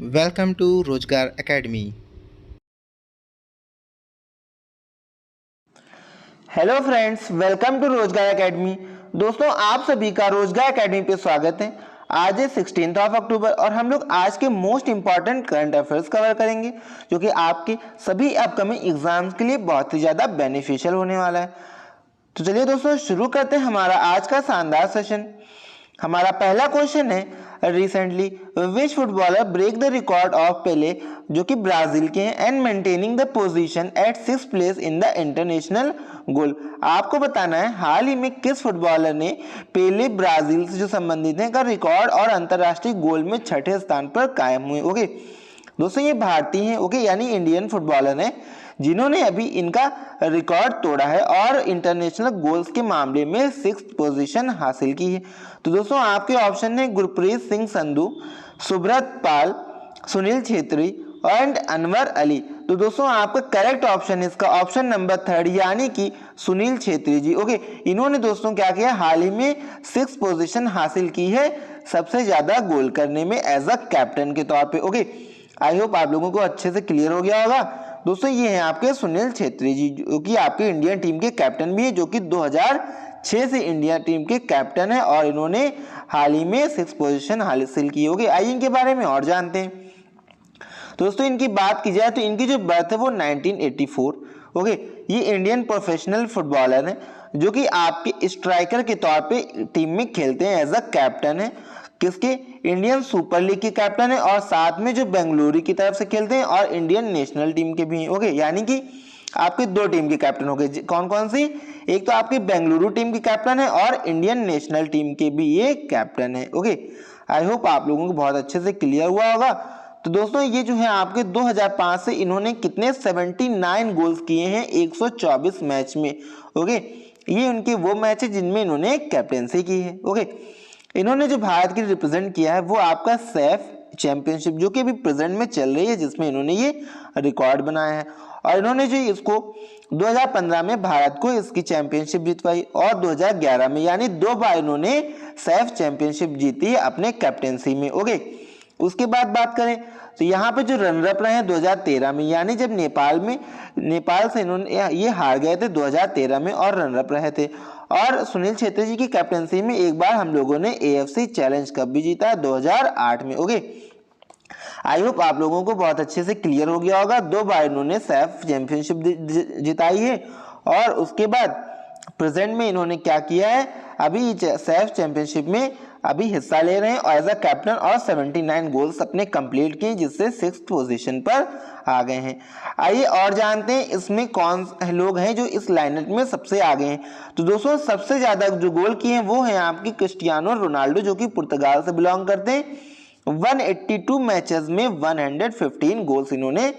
Welcome to Rozgar Academy. Hello friends, welcome to Rozgar academy. दोस्तों, आप सभी का रोजगार एकेडमी पे स्वागत है। आज है 16 अक्टूबर और हम लोग आज के most important current affairs cover करेंगे जो कि आपके सभी अपकमिंग एग्जाम्स के लिए बहुत ही ज़्यादा बेनिफिशियल होने वाला है। तो चलिए दोस्तों, शुरू करते हैं हमारा आज का शानदार सेशन। हमारा पहला क्वेश्चन है, recently which footballer break the record of Pele, जो कि ब्राजील के हैं, and maintaining the position at 6th place in the international goal. आपको बताना है हाल ही में किस फुटबॉलर ने पेले ब्राजील से जो संबंधित है का रिकॉर्ड और अंतरराष्ट्रीय गोल में 6ठे स्थान पर कायम हुए। ओके दोस्तों, ये भारतीय हैं, ओके, यानी इंडियन फुटबॉलर हैं जिन्होंने अभी इनका रिकॉर्ड तोड़ा है और इंटरनेशनल गोल्स के मामले में 6th पोजीशन हासिल की है। तो दोस्तों, आपके ऑप्शन है गुरप्रीत सिंह संधू, सुब्रत पाल, सुनील छेत्री एंड अनवर अली। तो दोस्तों, आपका करेक्ट ऑप्शन है इसका ऑप्शन नंबर 3 यानी कि सुनील छेत्री जी। ओके, इन्होंने दोस्तों क्या किया, हाल ही में 6th पोजीशन हासिल की है सबसे ज्यादा गोल करने में एज अ कैप्टन के तौर पे। ओके, आई होप आप लोगों को अच्छे से क्लियर हो गया होगा। दोस्तों, ये हैं आपके सुनील छेत्री जी, जो कि आपके इंडियन टीम के कैप्टन भी है, जो कि 2006 से इंडिया टीम के कैप्टन है और इन्होंने हाल ही में 6th पोजीशन हासिल की। होगी आइए इनके बारे में और जानते हैं। दोस्तों, इनकी बात की जाए तो इनकी जो बर्थ है वो 1984। ओके, ये इंडियन प्रोफेशनल फुटबॉलर है जो कि आपके स्ट्राइकर के तौर पे टीम में खेलते हैं, एज अ कैप्टन है किसके, इंडियन सुपर लीग के कैप्टन है और साथ में जो बेंगलुरु की तरफ से खेलते हैं और इंडियन नेशनल टीम के भी हैं। ओके, यानी कि आपके दो टीम के कैप्टन हो गए। कौन कौन सी, एक तो आपकी बेंगलुरु टीम के कैप्टन है और इंडियन नेशनल टीम के भी ये कैप्टन है। ओके, आई होप आप लोगों को बहुत अच्छे से क्लियर हुआ होगा। तो दोस्तों, ये जो है आपके 2005 से इन्होंने कितने 79 गोल्स किए हैं 124 मैच में। ओके, ये उनके वो मैच है जिनमें इन्होंने कैप्टेंसी की है। ओके, इन्होंने जो भारत की रिप्रेजेंट किया है वो आपका सैफ चैंपियनशिप, जो कि अभी प्रेजेंट में चल रही है, जिसमें इन्होंने ये रिकॉर्ड बनाया है और इन्होंने जो इसको 2015 में भारत को इसकी चैंपियनशिप जितवाई और 2011 में, यानी 2 बार इन्होंने सैफ चैंपियनशिप जीती है अपने कैप्टेंसी में। ओके, उसके बाद बात करें तो यहाँ पे जो रनर अप रहे हैं 2013 में, यानी जब नेपाल से इन्होंने ये हार गए थे 2013 में और रनर अप रहे थे। और सुनील छेत्री जी की कैप्टनसी में एक बार हम लोगों ने AFC चैलेंज कप भी जीता है 2008 में। ओके, आई होप आप लोगों को बहुत अच्छे से क्लियर हो गया होगा। 2 बार इन्होंने सैफ चैंपियनशिप जिताई है और उसके बाद प्रेजेंट में इन्होंने क्या किया है, अभी सैफ चैंपियनशिप में अभी हिस्सा ले रहे हैं और एज अ कैप्टन और 79 गोल्स अपने कंप्लीट किए, जिससे 6th पोजीशन पर आ गए हैं। आइए और जानते हैं इसमें कौन लोग हैं जो इस लाइनअप में सबसे आगे हैं। तो दोस्तों, सबसे ज्यादा जो गोल किए हैं वो हैं आपकी क्रिस्टियानो रोनाल्डो, जो कि पुर्तगाल से बिलोंग करते हैं। 182 मैचेस में 115 गोल्स इन्होंने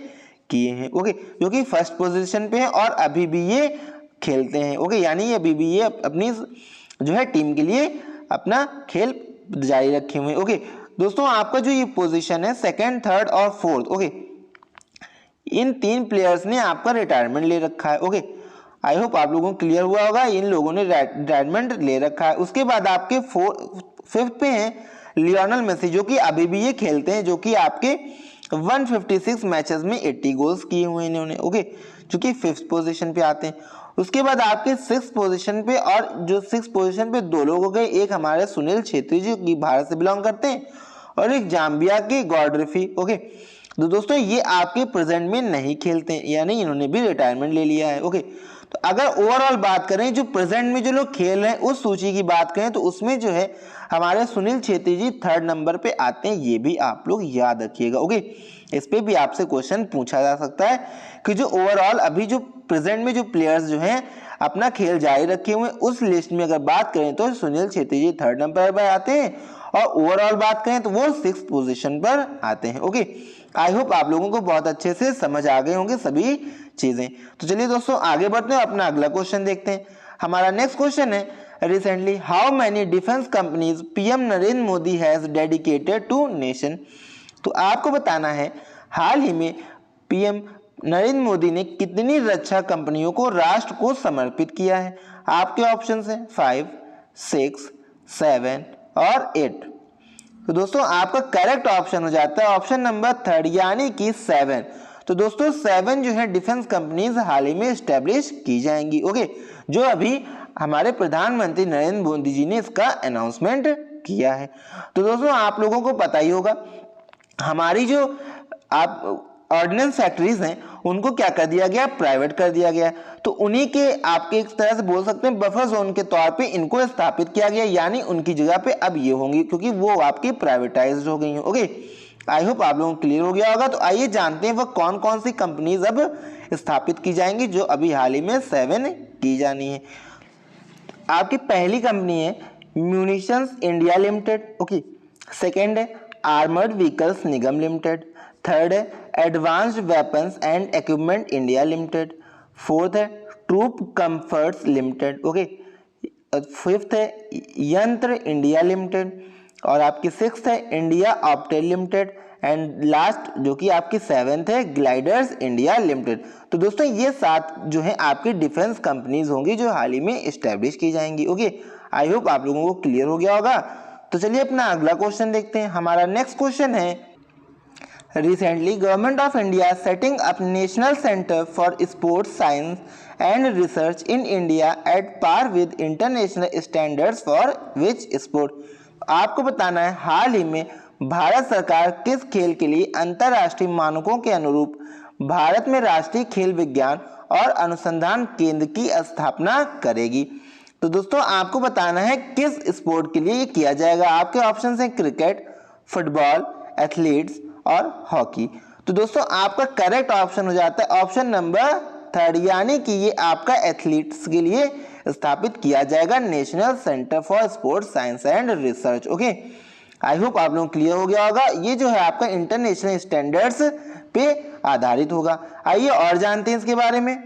किए हैं। ओके, जो कि फर्स्ट पोजीशन पे है और अभी भी ये खेलते हैं। ओके, यानी अभी भी ये अपनी जो है टीम के लिए अपना खेल जारी रखे हुए हैं। ओके दोस्तों, आपका जो ये पोजीशन है 2nd, 3rd और 4th, ओके, इन 3 प्लेयर्स ने आपका रिटायरमेंट ले रखा है। ओके, आई होप आप लोगों को क्लियर हुआ होगा, इन लोगों ने रिटायरमेंट ले रखा है। उसके बाद आपके 5th पे हैं लियोनल मेसी, जो कि अभी भी ये खेलते हैं, जो कि आपके 156 मैचेस में 80 गोल्स किए हुए हैं इन्होंने। ओके, जो कि 5th पोजीशन पे आते हैं। उसके बाद आपके 6th पोजीशन पे, और जो 6th पोजीशन पे 2 लोग हो गए, एक हमारे सुनील छेत्री जी की भारत से बिलोंग करते हैं और एक जाम्बिया के गॉडरिफी। ओके, तो दोस्तों ये आपके प्रेजेंट में नहीं खेलते हैं, यानी इन्होंने भी रिटायरमेंट ले लिया है। ओके, तो अगर ओवरऑल बात करें जो प्रेजेंट में जो लोग खेल रहे हैं उस सूची की बात करें तो उसमें जो है हमारे सुनील छेत्री जी 3rd नंबर पे आते हैं, ये भी आप लोग याद रखिएगा। ओके, इस पे भी आपसे क्वेश्चन पूछा जा सकता है कि जो ओवरऑल अभी जो प्रेजेंट में जो प्लेयर्स जो हैं अपना खेल जारी रखे हुए उस लिस्ट में अगर बात करें तो सुनील छेत्री जी 3rd नंबर पर आते हैं और ओवरऑल बात करें तो वो 6th पोजीशन पर आते हैं। ओके, आई होप आप लोगों को बहुत अच्छे से समझ आ गए होंगे सभी चीजें। तो चलिए दोस्तों आगे बढ़ते हैं, अपना अगला क्वेश्चन देखते हैं। हमारा नेक्स्ट क्वेश्चन है, recently how many defence companies PM Narendra Modi has dedicated to nation. तो आपको बताना है हाल ही में PM नरेंद्र मोदी ने कितनी रक्षा कंपनियों को राष्ट्र को समर्पित किया है। आपके ऑप्शन हैं 5, 6, 7 और 8। तो दोस्तों आपका करेक्ट ऑप्शन हो जाता है ऑप्शन नंबर 3 यानी कि 7। तो दोस्तों 7 जो है डिफेंस कंपनीज हाल ही में स्टैब्लिश की जाएंगी। ओके, जो अभी हमारे प्रधानमंत्री नरेंद्र मोदी जी ने इसका अनाउंसमेंट किया है। तो दोस्तों आप लोगों को पता ही होगा हमारी जो आप ऑर्डिनेंस फैक्ट्रीज हैं उनको क्या कर दिया गया, प्राइवेट कर दिया गया। तो उन्हीं के आपके एक तरह से बोल सकते हैं बफर जोन के तौर पे इनको स्थापित किया गया, यानी उनकी जगह पे अब ये होंगी क्योंकि वो आपकी प्राइवेटाइज्ड हो गई हैं। ओके, आई होप आप लोगों को क्लियर हो गया होगा। तो आइए जानते हैं वह कौन कौन सी कंपनीज अब स्थापित की जाएंगी जो अभी हाल ही में 7 की जानी है। आपकी पहली कंपनी है munitions India limited. Okay, second है armoured vehicles Nigam limited. Third है advanced weapons and equipment India limited. Fourth है troop comforts limited. Okay, fifth है यंत्र इंडिया लिमिटेड। और आपकी सिक्स्थ है India Optel limited. And last जो कि आपकी 7th है ग्लाइडर्स इंडिया लिमिटेड। तो दोस्तों ये 7 जो है आपकी डिफेंस कंपनीज होंगी जो हाल ही में एस्टेब्लिश की जाएंगी। ओके, आई होप आप लोगों को क्लियर हो गया होगा। तो चलिए अपना अगला क्वेश्चन देखते हैं। हमारा नेक्स्ट क्वेश्चन है Recently, Government of India setting up National Center for Sports Science and Research in India at par with international standards for which sport? आपको बताना है हाल ही में भारत सरकार किस खेल के लिए अंतर्राष्ट्रीय मानकों के अनुरूप भारत में राष्ट्रीय खेल विज्ञान और अनुसंधान केंद्र की स्थापना करेगी। तो दोस्तों आपको बताना है किस स्पोर्ट के लिए ये किया जाएगा। आपके ऑप्शन हैं क्रिकेट, फुटबॉल, एथलीट्स और हॉकी। तो दोस्तों आपका करेक्ट ऑप्शन हो जाता है ऑप्शन नंबर 3 यानी कि ये आपका एथलीट्स के लिए स्थापित किया जाएगा national centre for sports science and research. Okay, I hope आप लोगों को क्लियर हो गया होगा। ये जो है आपका इंटरनेशनल स्टैंडर्ड्स पे आधारित होगा। आइए और जानते हैं इसके बारे में।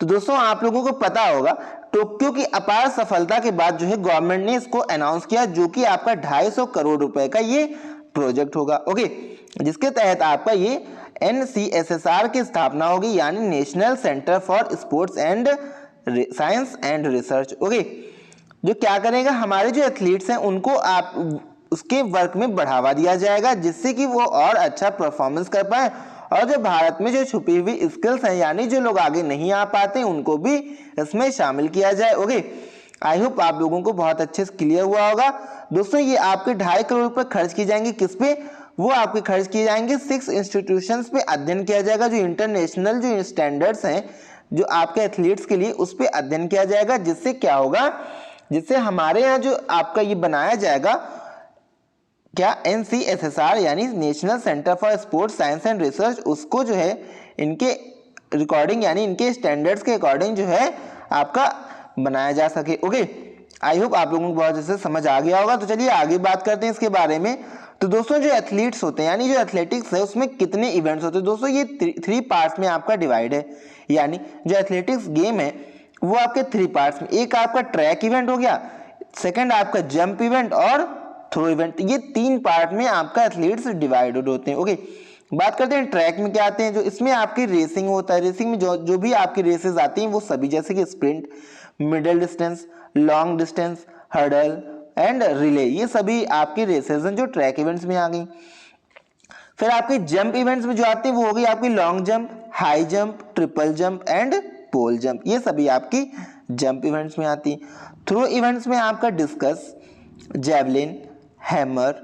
तो दोस्तों आप लोगों को पता होगा टोक्यो की अपार सफलता के बाद जो है गवर्नमेंट ने इसको अनाउंस किया जो कि आपका 250 करोड़ रुपए का ये प्रोजेक्ट होगा। ओके, जिसके तहत आपका ये NCSSR की स्थापना होगी यानी national centre for sports and science and research. Okay, जो क्या करेगा हमारे जो एथलीट्स हैं उनको आप उसके वर्क में बढ़ावा दिया जाएगा जिससे कि वो और अच्छा परफॉर्मेंस कर पाए और जो भारत में जो छुपी हुई स्किल्स हैं यानी जो लोग आगे नहीं आ पाते उनको भी इसमें शामिल किया जाए। ओके, आई होप आप लोगों को बहुत अच्छे से क्लियर हुआ होगा। दोस्तों ये आपके 2.5 करोड़ रुपए खर्च किए जाएंगे किस पे, वो आपके खर्च किए जाएंगे 6 इंस्टीट्यूशंस पे अध्ययन किया जाएगा जो इंटरनेशनल जो स्टैंडर्ड्स हैं जो आपके एथलीट्स के लिए उस पे अध्ययन किया जाएगा। जिससे क्या होगा, जिससे हमारे यहाँ जो आपका ये बनाया जाएगा क्या NCSSR यानी national centre for sports science and research, उसको जो है इनके रिकॉर्डिंग यानी इनके स्टैंडर्ड्स के अकॉर्डिंग जो है आपका बनाया जा सके। ओके, आई होप आप लोगों को बहुत अच्छे से समझ आ गया होगा। तो चलिए आगे बात करते हैं इसके बारे में। तो दोस्तों जो एथलीट्स होते हैं यानी जो एथलेटिक्स है उसमें कितने इवेंट्स होते हैं। दोस्तों ये 3 पार्ट्स में आपका डिवाइड है, यानी जो एथलेटिक्स गेम है वो आपके 3 पार्ट्स में, एक आपका ट्रैक इवेंट हो गया, सेकंड आपका जंप इवेंट और थ्रो इवेंट। ये 3 पार्ट में आपका एथलीट्स डिवाइडेड होते हैं। ओके, बात करते हैं ट्रैक में क्या आते हैं। जो इसमें आपकी रेसिंग होता है, रेसिंग में जो भी आपकी रेसेस आती हैं वो सभी जैसे कि sprint, middle distance, long distance, hurdle and relay, ये सभी आपकी रेसेस हैं जो ट्रैक इवेंट्स में आ गई। फिर आपके जंप इवेंट्स में जो आती है वो हो गई आपकी long jump, high jump, triple jump and pole jump, ये सभी आपकी जंप इवेंट्स में आती है। थ्रो इवेंट्स में आपका discus, javelin, hammer,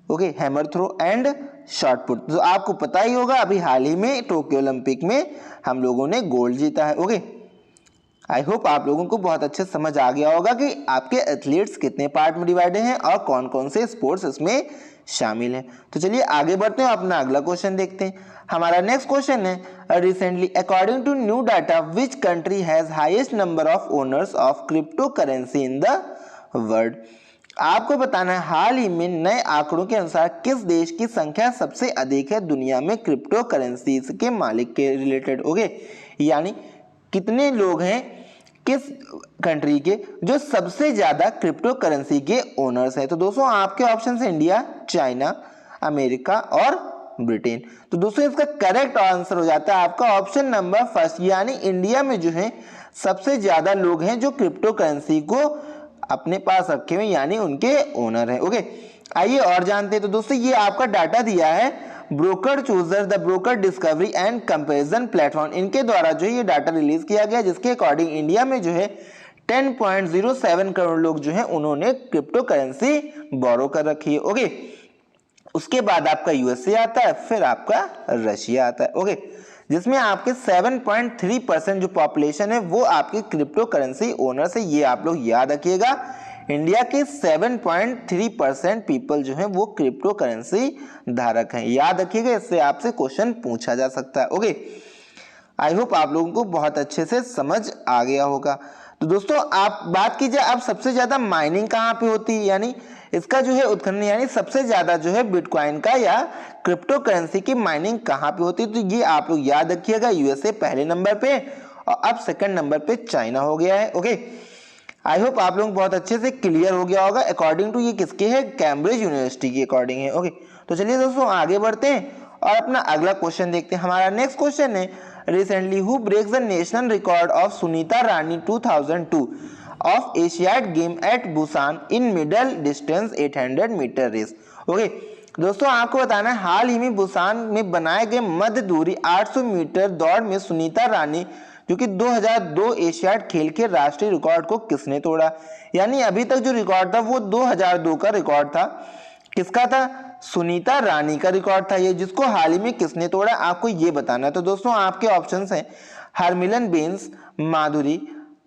okay, hammer throw and shot put. तो आपको पता ही होगा अभी हाल ही में टोक्यो ओलंपिक में हम लोगों ने गोल्ड जीता है। ओके, आई होप आप लोगों को बहुत अच्छे समझ आ गया होगा कि आपके एथलीट्स कितने पार्ट में डिवाइडेड हैं और कौन कौन से स्पोर्ट्स इसमें शामिल हैं। तो चलिए आगे बढ़ते हैं, अपना अगला क्वेश्चन देखते हैं। हमारा नेक्स्ट क्वेश्चन है recently according to new data which country has highest number of owners of crypto currency in the world. आपको बताना है हाल ही में नए आंकड़ों के अनुसार किस देश की संख्या सबसे अधिक है दुनिया में क्रिप्टो करेंसीज के मालिक के रिलेटेड। ओके, यानी कितने लोग हैं किस कंट्री के जो सबसे ज्यादा क्रिप्टो करेंसी के ओनर्स हैं। तो दोस्तों आपके ऑप्शन है इंडिया, चाइना, अमेरिका और ब्रिटेन। तो दोस्तों इसका करेक्ट आंसर हो जाता है आपका ऑप्शन नंबर 1 यानी इंडिया में जो है सबसे ज्यादा लोग हैं जो क्रिप्टो करेंसी को अपने पास रखे हुए यानी उनके ओनर हैं। ओके, आइए और जानते हैं। तो दोस्तों ये आपका डाटा दिया है broker chooser, the broker discovery and comparison platform, इनके द्वारा जो है ये डाटा रिलीज किया गया, जिसके अकॉर्डिंग इंडिया में जो है 10.07 करोड़ लोग जो है उन्होंने क्रिप्टो करेंसी बोरो कर रखी है। ओके, उसके बाद आपका यूएसए आता है, फिर आपका रशिया आता है। ओके, जिसमें आपके 7.3% जो पॉपुलेशन है वो आपकी क्रिप्टो करेंसी ओनर्स है। ये आप लोग याद रखिएगा, इंडिया के 7.3% पीपल जो है वो क्रिप्टो करेंसी धारक हैं। याद रखिएगा, इससे आपसे क्वेश्चन पूछा जा सकता है। ओके, आई होप आप लोगों को बहुत अच्छे से समझ आ गया होगा। तो दोस्तों आप बात कीजिए, अब सबसे ज्यादा माइनिंग कहाँ पे होती है, यानी इसका जो है उत्खनन, यानी सबसे ज्यादा जो है बिटकॉइन का या क्रिप्टो करेंसी की माइनिंग कहाँ पे होती है। तो ये आप लोग याद रखिएगा, यूएसए पहले नंबर पे और अब सेकंड नंबर पे चाइना हो गया है। ओके, आई होप आप लोग बहुत अच्छे से क्लियर हो गया होगा। अकॉर्डिंग टू ये किसके है, कैम्ब्रिज यूनिवर्सिटी के अकॉर्डिंग है। ओके, तो चलिए दोस्तों आगे बढ़ते हैं और अपना अगला क्वेश्चन देखते हैं। हमारा नेक्स्ट क्वेश्चन है, recently who breaks the national record of Sunita Rani 2002 of Asiad game at Busan in middle distance 800 metre race. Okay दोस्तों, आपको बताना है हाल ही में बुसान में बनाए गए मध्य दूरी 800 मीटर दौड़ में सुनीता रानी जो कि 2002 एशियाड खेल के राष्ट्रीय रिकॉर्ड को किसने तोड़ा। यानी अभी तक जो रिकॉर्ड था वो 2002 का रिकॉर्ड था। किसका था, सुनीता रानी का रिकॉर्ड था ये, जिसको हाल ही में किसने तोड़ा, आपको ये बताना है। तो दोस्तों आपके ऑप्शंस हैं हरमिलन बेंस, माधुरी,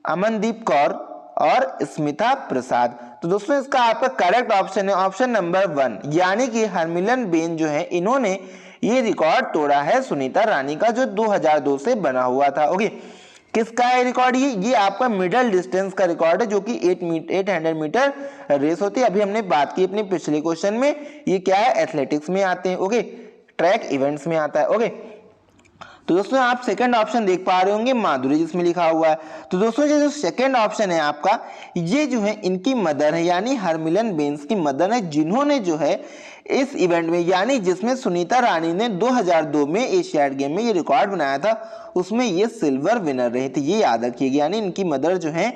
अमनदीप कौर और स्मिता प्रसाद। तो दोस्तों इसका आपका करेक्ट ऑप्शन है ऑप्शन नंबर 1, यानी कि हरमिलन बेन जो है इन्होंने ये रिकॉर्ड तोड़ा है सुनीता रानी का, जो 2002 से बना हुआ था। ओके, किसका है रिकॉर्ड, ये आपका मिडल डिस्टेंस का रिकॉर्ड है, जो कि 800 मीटर रेस होती है। अभी हमने बात की अपने पिछले क्वेश्चन में, ये क्या है, एथलेटिक्स में आते हैं। ओके, ट्रैक इवेंट्स में आता है। ओके, तो दोस्तों आप सेकंड ऑप्शन देख पा रहे होंगे माधुरी, जिसमें लिखा हुआ है। तो दोस्तों ये जो सेकंड ऑप्शन है आपका, ये जो है इनकी मदर है, यानी हरमिलन बेंस की मदर है, जिन्होंने जो है इस इवेंट में, यानी जिसमें सुनीता रानी ने 2002 में एशियाड गेम में ये रिकॉर्ड बनाया था, उसमें ये सिल्वर विनर रही थी। ये याद रखिएगा, यानी इनकी मदर जो है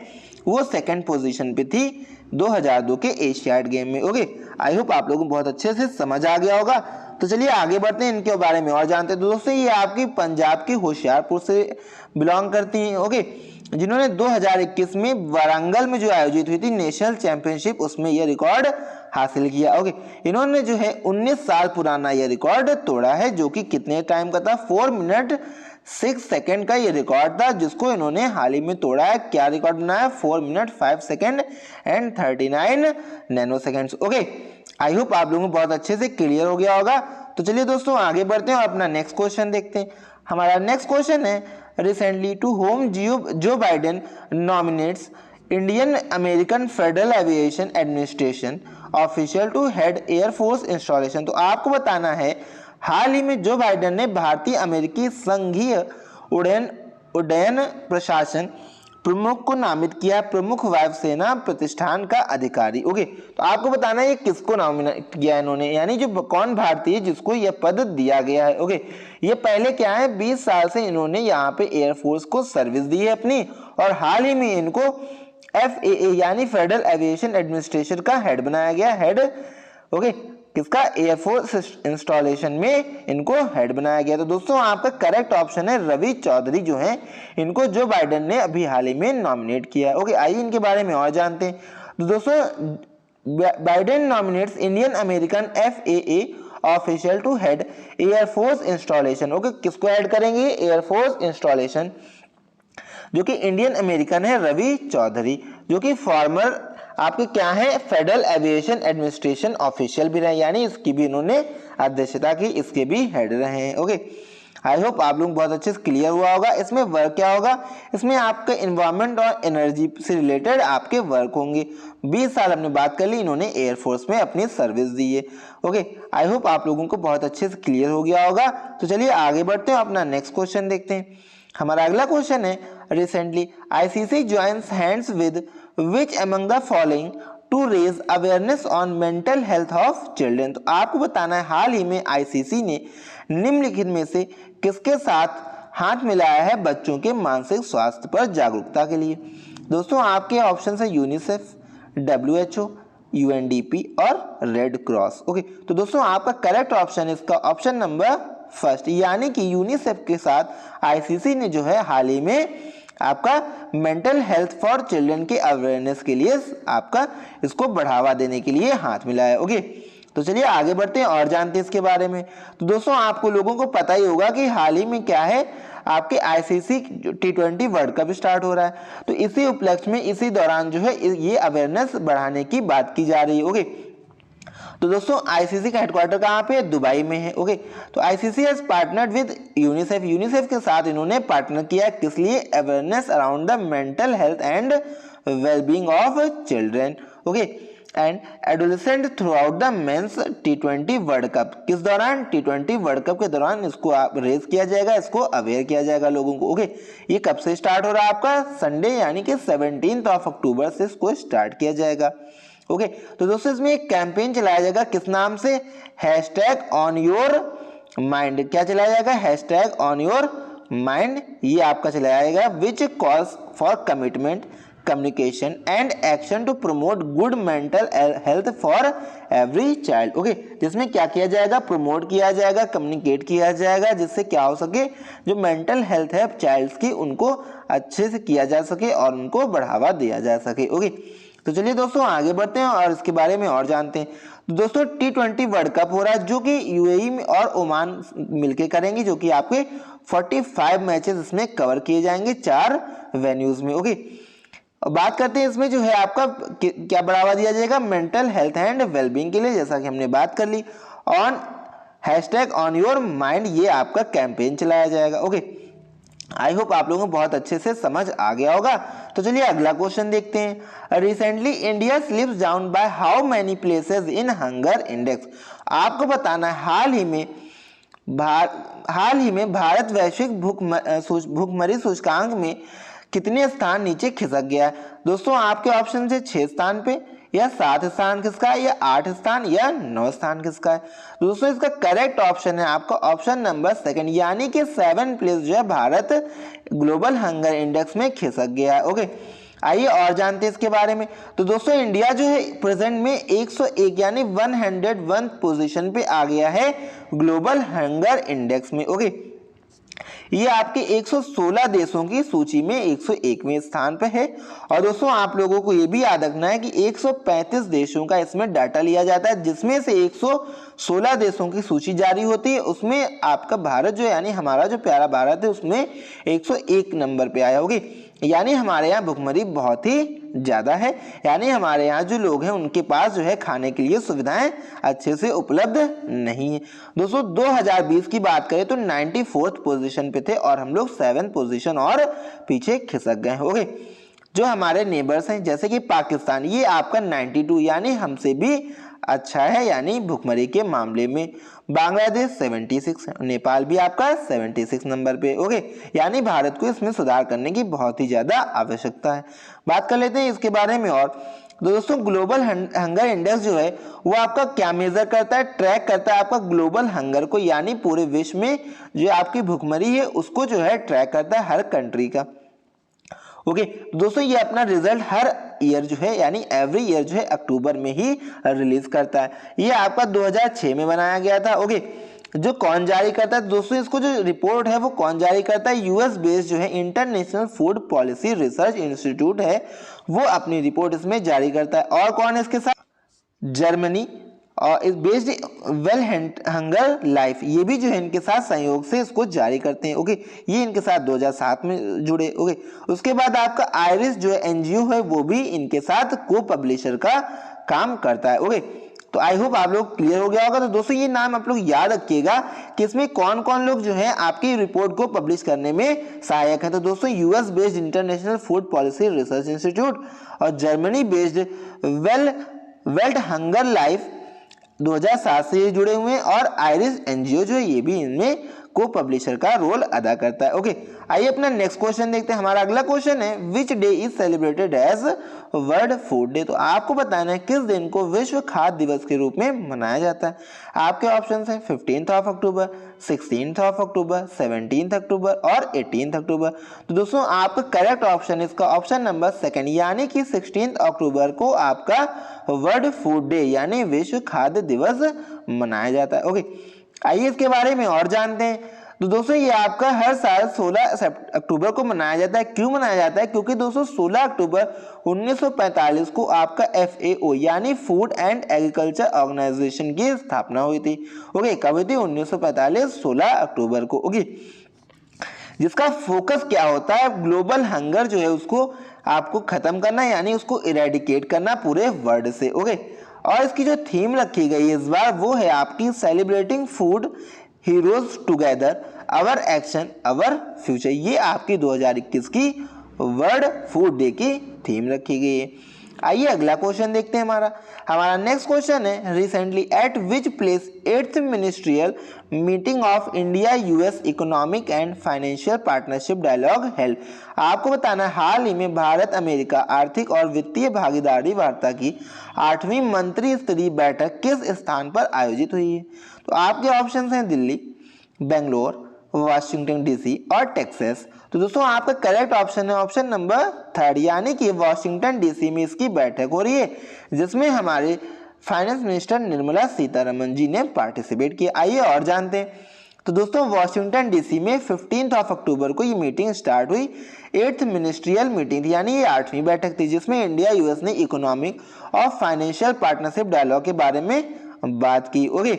वो सेकंड पोजीशन पे थी 2002 के एशियाड गेम में। ओके, आई होप आप लोगों को बहुत अच्छे से समझ आ गया होगा। तो चलिए आगे बढ़ते हैं, इनके बारे में और जानते हैं। तो दोस्तों ये आपकी पंजाब की होशियारपुर से बिलोंग करती हैं। ओके, जिन्होंने 2021 में वारंगल में जो आयोजित हुई थी नेशनल चैंपियनशिप, उसमें यह रिकॉर्ड हासिल किया। ओके, इन्होंने जो है 19 साल पुराना यह रिकॉर्ड तोड़ा है, जो कि कितने टाइम का था, 4 मिनट 6 सेकेंड का ये रिकॉर्ड था, जिसको इन्होंने हाल ही में तोड़ा है। क्या रिकॉर्ड बनाया, 4 minute 5 second and 39 nano seconds. Okay, I hope आप लोगों को बहुत अच्छे से क्लियर हो गया होगा। तो चलिए दोस्तों आगे बढ़ते हैं और अपना नेक्स्ट क्वेश्चन देखते हैं। हमारा नेक्स्ट क्वेश्चन है, recently to whom Joe Biden nominates Indian American Federal Aviation Administration official to head Air Force installation. तो आपको बताना है हाल ही में जो बाइडेन ने भारतीय अमेरिकी संघीय उड्डयन प्रशासन प्रमुख को नामित किया, प्रमुख वायुसेना प्रतिष्ठान का अधिकारी। ओके, तो आपको बताना है ये किसको नामिनेट किया इन्होंने, यानी जो कौन भारतीय जिसको ये पद दिया गया है। ओके, ये पहले क्या है, 20 साल से इन्होंने यहाँ पे एयरफोर्स को सर्विस दी है अपनी, और हाल ही में इनको FAA यानी फेडरल एविएशन एडमिनिस्ट्रेशन का हेड बनाया गया। हेड, ओके, किसका, एयरफोर्स इंस्टॉलेशन में इनको हेड बनाया गया। तो दोस्तों आपका करेक्ट ऑप्शन है रवि चौधरी, जो है इनको जो बाइडेन ने अभी हाल ही में नॉमिनेट किया है। ओके, आइए इनके बारे में और जानते हैं। तो दोस्तों Biden nominates Indian American FAA official to head Air Force installation. Okay, किसको ऐड करेंगे, एयरफोर्स इंस्टॉलेशन, जो कि इंडियन अमेरिकन है रवि चौधरी, जो कि फॉर्मर आपके क्या है, फेडरल एविएशन एडमिनिस्ट्रेशन ऑफिशियल भी रहे, यानी इसकी भी इन्होंने अध्यक्षता की, इसके भी हेड रहे हैं। ओके, आई होप आप लोग बहुत अच्छे से क्लियर हुआ होगा। इसमें वर्क क्या होगा, इसमें आपके इन्वायरमेंट और एनर्जी से रिलेटेड आपके वर्क होंगे। 20 साल हमने बात कर ली, इन्होंने एयरफोर्स में अपनी सर्विस दी है। ओके, आई होप आप लोगों को बहुत अच्छे से क्लियर हो गया होगा। तो चलिए आगे बढ़ते हैं, अपना नेक्स्ट क्वेश्चन देखते हैं। हमारा अगला क्वेश्चन है, recently ICC joins hands with which among the following to raise awareness on mental health of children. तो आपको बताना है हाल ही में ICC ने निम्नलिखित में से किसके साथ हाथ मिलाया है बच्चों के मानसिक स्वास्थ्य पर जागरूकता के लिए। दोस्तों आपके ऑप्शन है यूनिसेफ, WHO, यूएनडीपी और रेड क्रॉस। ओके, तो दोस्तों आपका करेक्ट ऑप्शन इसका ऑप्शन नंबर फर्स्ट, यानी कि यूनिसेफ के साथ आईसीसी ने जो है हाल ही में आपका मेंटल हेल्थ फॉर चिल्ड्रन के अवेयरनेस के लिए आपका इसको बढ़ावा देने के लिए हाथ मिलाया। ओके, तो चलिए आगे बढ़ते हैं और जानते हैं इसके बारे में। तो दोस्तों आपको लोगों को पता ही होगा कि हाल ही में क्या है, आपके ICC T20 world cup start हो रहा है, तो इसी उपलक्ष्य में इसी दौरान जो है ये अवेयरनेस बढ़ाने की बात की जा रही है। ओके, तो दोस्तों आईसीसी का हेडक्वार्टर कहाँ पे है, दुबई में है। ओके, तो ICC has partnered with UNICEF, UNICEF के साथ इन्होंने पार्टनर किया किस लिए, awareness around the mental health and wellbeing of children. Okay, and adolescent throughout the men's T20 world cup, किस दौरान, T20 वर्ल्ड कप के दौरान इसको आप रेज किया जाएगा, इसको अवेयर किया जाएगा लोगों को। ओके, ये कब से स्टार्ट हो रहा है आपका, संडे यानी कि 17 अक्टूबर से इसको स्टार्ट किया जाएगा। ओके, तो दोस्तों इसमें एक कैंपेन चलाया जाएगा किस नाम से, हैशटैग ऑन योर माइंड, क्या चलाया जाएगा, हैशटैग ऑन योर माइंड, ये आपका चलाया जाएगा, which calls for commitment communication and action to promote good mental health for every child. Okay, जिसमें क्या किया जाएगा, प्रमोट किया जाएगा, कम्युनिकेट किया जाएगा, जिससे क्या हो सके, जो मेंटल हेल्थ है चाइल्ड्स की उनको अच्छे से किया जा सके और उनको बढ़ावा दिया जा सके। ओके, तो चलिए दोस्तों आगे बढ़ते हैं और इसके बारे में और जानते हैं। तो दोस्तों T20 वर्ल्ड कप हो रहा है जो कि यूएई में और ओमान मिलके करेंगे, जो कि आपके 45 मैचेस इसमें कवर किए जाएंगे 4 वेन्यूज में। ओके, बात करते हैं इसमें जो है आपका क्या बढ़ावा दिया जाएगा, मेंटल हेल्थ एंड वेलबींग के लिए, जैसा कि हमने बात कर ली, on hashtag on your mind, ये आपका कैंपेन चलाया जाएगा। ओके, आई होप आप लोगों को बहुत अच्छे से समझ आ गया होगा। तो चलिए अगला क्वेश्चन देखते हैं। Recently India slips down by how many places in hunger index, आपको बताना है हाल ही में भारत वैश्विक भूखमरी सूचकांक में कितने स्थान नीचे खिसक गया है। दोस्तों आपके ऑप्शन से 6 स्थान पे, या 7 स्थान किसका है, या 8 स्थान, या 9 स्थान किसका है। दोस्तों इसका करेक्ट ऑप्शन है आपका ऑप्शन नंबर सेकंड, यानी कि 7 प्लेस जो है भारत ग्लोबल हंगर इंडेक्स में खिसक गया है। ओके, आइए और जानते हैं इसके बारे में। तो दोस्तों इंडिया जो है प्रेजेंट में 101 यानी 101 पोजीशन पे आ गया है ग्लोबल हंगर इंडेक्स में। ओके, ये आपके 116 देशों की सूची में 101वें स्थान पर है। और दोस्तों आप लोगों को ये भी याद रखना है कि 135 देशों का इसमें डाटा लिया जाता है, जिसमें से 116 देशों की सूची जारी होती है, उसमें आपका भारत जो यानी हमारा जो प्यारा भारत है उसमें 101 नंबर पे आया। होगी, यानी हमारे यहाँ भुखमरी बहुत ही ज़्यादा है, यानी हमारे यहाँ जो लोग हैं उनके पास जो है खाने के लिए सुविधाएं अच्छे से उपलब्ध नहीं है। दोस्तों 2020 की बात करें तो 94th पोजीशन पे थे और हम लोग 7th पोजीशन और पीछे खिसक गए। ओके, जो हमारे नेबर्स हैं जैसे कि पाकिस्तान, ये आपका 92 यानी हमसे भी अच्छा है यानी भुखमरी के मामले में। बांग्लादेश 76, नेपाल भी आपका 76 नंबर पे। ओके, यानी भारत को इसमें सुधार करने की बहुत ही ज्यादा आवश्यकता है। बात कर लेते हैं इसके बारे में और। तो दोस्तों ग्लोबल हंगर इंडेक्स जो है वो आपका क्या मेजर करता है, ट्रैक करता है आपका ग्लोबल हंगर को, यानी पूरे विश्व में जो आपकी भुखमरी है उसको जो है ट्रैक करता है हर कंट्री का। ओके, दोस्तों ये अपना रिजल्ट हर ईयर जो है यानी एवरी ईयर जो है अक्टूबर में ही रिलीज करता है। ये आपका 2006 में बनाया गया था। ओके, जो कौन जारी करता है दोस्तों, इसको जो रिपोर्ट है वो कौन जारी करता है, यूएस बेस्ड जो है international food policy research institute है, वो अपनी रिपोर्ट इसमें जारी करता है। और कौन है इसके साथ, जर्मनी और इस बेस्ड वेल हंगर लाइफ, ये भी जो है इनके साथ सहयोग से इसको जारी करते हैं। ओके, ये इनके साथ 2007 में जुड़े। ओके, उसके बाद आपका आयरिस जो है एनजीओ है वो भी इनके साथ को पब्लिशर का काम करता है। ओके, तो आई होप आप लोग क्लियर हो गया होगा। तो दोस्तों ये नाम आप लोग याद रखिएगा कि इसमें कौन कौन लोग जो है आपकी रिपोर्ट को पब्लिश करने में सहायक है। तो दोस्तों US based international food policy research institute और Germany based Welt Hunger Life 2007 से जुड़े हुए हैं, और आयरिस एनजीओ जो है ये भी इनमें को पब्लिशर का रोल अदा करता है। ओके, आइए अपना नेक्स्ट क्वेश्चन देखते हैं। हमारा अगला क्वेश्चन है which day is celebrated as world food day. तो आपको बताना है किस दिन को विश्व खाद्य दिवस के रूप में मनाया जाता है। आपके ऑप्शन हैं 15 अक्टूबर, 16 अक्टूबर, 17 अक्टूबर और 18 अक्टूबर। तो दोस्तों आपका करेक्ट ऑप्शन इसका ऑप्शन नंबर सेकंड, यानी कि 16 अक्टूबर को आपका वर्ल्ड फूड डे यानी विश्व खाद्य दिवस मनाया जाता है। ओके, आइए इसके बारे में और जानते हैं। तो दोस्तों ये आपका हर साल 16 अक्टूबर को मनाया जाता है। क्यों मनाया जाता है? क्योंकि दोस्तों 16 अक्टूबर 1945 को आपका FAO यानी फूड एंड एग्रीकल्चर ऑर्गेनाइजेशन की स्थापना हुई थी। ओके, कब हुई थी? 1945 16 अक्टूबर को। ओके, जिसका फोकस क्या होता है? ग्लोबल हंगर जो है उसको आपको खत्म करना, यानी उसको इरेडिकेट करना पूरे वर्ल्ड से। ओके, और इसकी जो थीम रखी गई है इस बार वो है आपकी celebrating food heroes together, our action our future. ये आपकी 2021 की वर्ल्ड फूड डे की थीम रखी गई है। आइए अगला क्वेश्चन देखते हैं। हमारा नेक्स्ट क्वेश्चन है recently at which place 8th ministerial meeting of India US economic and financial partnership dialogue held. आपको बताना हाल ही में भारत अमेरिका आर्थिक और वित्तीय भागीदारी वार्ता की 8वीं मंत्री स्तरीय बैठक किस स्थान पर आयोजित हुई है। तो आपके ऑप्शन हैं दिल्ली, बेंगलोर, वाशिंगटन DC और टेक्सास। तो दोस्तों आपका करेक्ट ऑप्शन है ऑप्शन नंबर थर्ड, यानी कि वाशिंगटन DC में इसकी बैठक हो रही है, जिसमें हमारे फाइनेंस मिनिस्टर निर्मला सीतारमन जी ने पार्टिसिपेट किया। आइए और जानते हैं। तो दोस्तों वाशिंगटन DC में 15 अक्टूबर को ये मीटिंग स्टार्ट हुई। 8th मिनिस्ट्रियल मीटिंग थी, यानी ये 8वीं बैठक थी, जिसमें इंडिया US ने इकोनॉमिक और फाइनेंशियल पार्टनरशिप डायलॉग के बारे में बात की। ओके,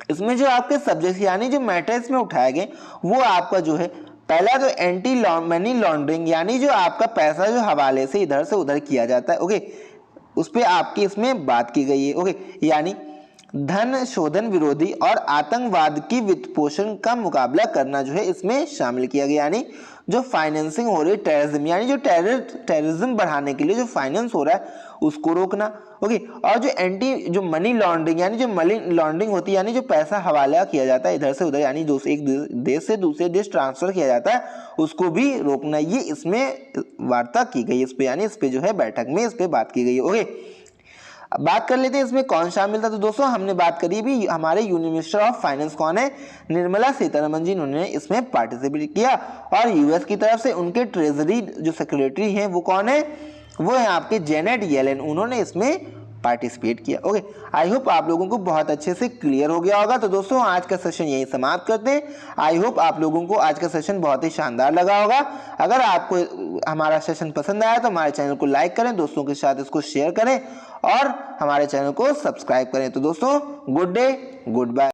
इसमें जो आपके सब्जेक्ट यानी जो मैटर इसमें उठाए गए वो आपका जो है पहला तो एंटी मनी लॉन्ड्रिंग, यानी जो आपका पैसा जो हवाले से इधर से उधर किया जाता है। ओके, उस पर आपकी इसमें बात की गई है। ओके, यानी धन शोधन विरोधी और आतंकवाद की वित्त पोषण का मुकाबला करना जो है इसमें शामिल किया गया, यानी जो फाइनेंसिंग हो रही है टेररिज्म, यानी जो टेररिज्म बढ़ाने के लिए जो फाइनेंस हो रहा है उसको रोकना। ओके, और जो मनी लॉन्ड्रिंग, यानी जो मनी लॉन्ड्रिंग होती है, यानी जो पैसा हवाला किया जाता है इधर से उधर, यानी एक देश से दूसरे देश ट्रांसफर किया जाता है, उसको भी रोकना। ये इसमें वार्ता की गई, इस पे यानी इस पे जो है बैठक में इस पे बात की गई है। ओके, अब बात कर लेते हैं इसमें कौन शामिल था। तो दोस्तों हमने बात करी भी हमारे यूनियन मिनिस्टर ऑफ फाइनेंस कौन है? निर्मला सीतारमन जी, उन्होंने इसमें पार्टिसिपेट किया। और US की तरफ से उनके ट्रेजरी जो सेक्रेटरी हैं वो कौन है? वो है आपके जेनेट येलेन, उन्होंने इसमें पार्टिसिपेट किया। ओके, आई होप आप लोगों को बहुत अच्छे से क्लियर हो गया होगा। तो दोस्तों आज का सेशन यही समाप्त करते हैं। आई होप आप लोगों को आज का सेशन बहुत ही शानदार लगा होगा। अगर आपको हमारा सेशन पसंद आया तो हमारे चैनल को लाइक करें, दोस्तों के साथ इसको शेयर करें और हमारे चैनल को सब्सक्राइब करें। तो दोस्तों गुड डे, गुड बाय।